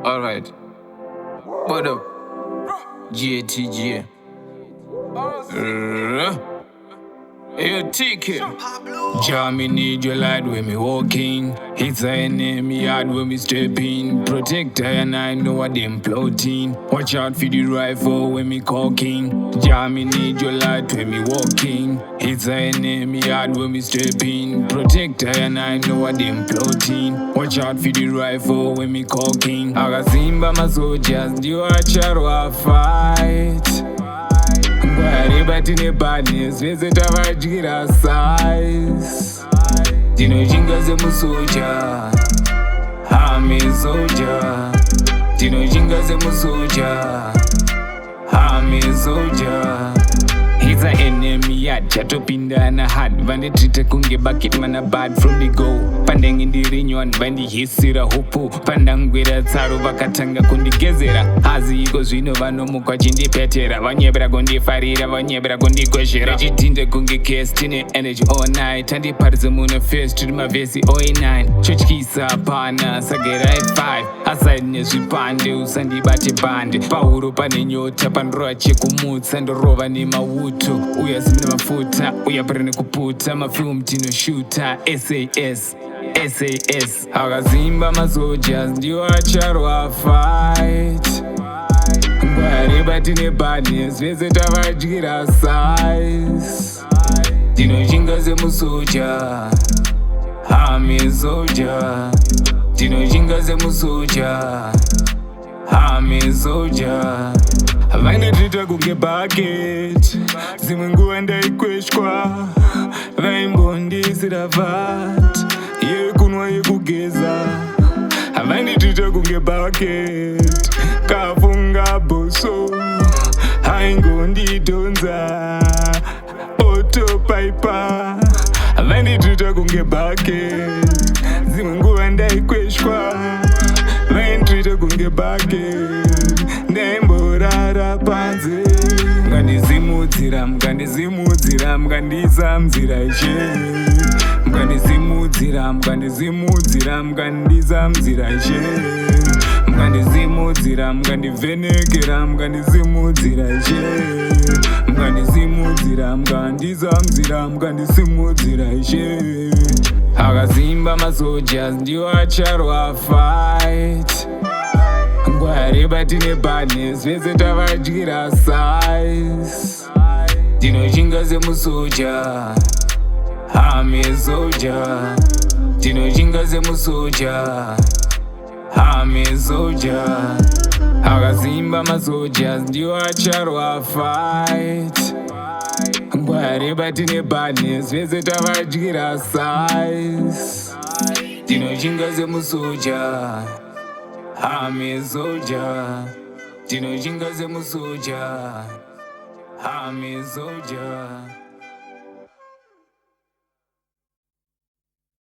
Alright. What up? JTG. You take it. Jammy need your light when me walking. It's an enemy yard when me stepping. Protector and I know what them plotting. Watch out for the rifle when me cocking. Jammy need your light when me walking. It's an enemy yard when me stepping. Protector and I know what them plotting. Watch out for the rifle when me cocking. I got seen by my soldiers, the watcher will fight. But in a badness, visit our jira size. Dino jingas a musoja, I'm a soldier. Dino jingas a musoja, I'm a soldier. He's an enemy at Chatopinda and a hat. Vandi trite kunge bucket man a bad from the go. Pandang in the rinyon, vandi hisira hopu. Pandang gwera tsaro vakatanga kundi gezera. Hazi iko zvino vano mukwa chindi petera. Vanyebra kundi farira, vanyebra kundi kweshera. Chitinde kunge case, tine energy all night. Andi parze muna face, tuli mavesi 09. Chochkisa pana, sagera at 5. Aside nezvipande, usandi bate bande. Pauro pane nyota, pandroa chekumutsa. Ndorova ni mawutu. Uya zimina mafuta, uya brene kuputa. Mafilm tino shooter, SAS. Akazimba ma soldiers, ndiwo acharwa fight. Ngwari tine badness, vese tavadyira size. Dino jinga ze musoja, I'm a soldier. Dino jinga ze musoja, I'm a soldier. Vaine trita kunge bucket, zimwe nguva ndaikweshwa. Vaimbondisira vat, yekunwa yekugeza. Vaine trita kunge bucket, kafunga boso. Haingondidonza, autopiper. Vaine trita kunge bucket, zimwe nguva ndaikweshwa. Vaine trita kunge bucket, ndemborara panze. Mkandizimudzira, mkandizamdzira ishe. Mkandizimudzira, mkandizamdzira ishe. Mkandizimudzira, mkandivhenekera, mkandizimudzira ishe. Mkandizimudzira, mkandisimudzira ishe. Akazimba ma soldiers, ndiwo acharwa fight. Ngwari tine badness, vese tavadyira size. Dino jinga ze musoja, I'm a soldier. Dino jinga ze musoja, I'm a soldier. Akazimba ma soldiers, ndiwo acharwa fight. Ngwari tine badness, vese tavadyira size. Dino jinga ze musoja, I'm a soldier. Dino jinga ze musoja, I'm a soldier.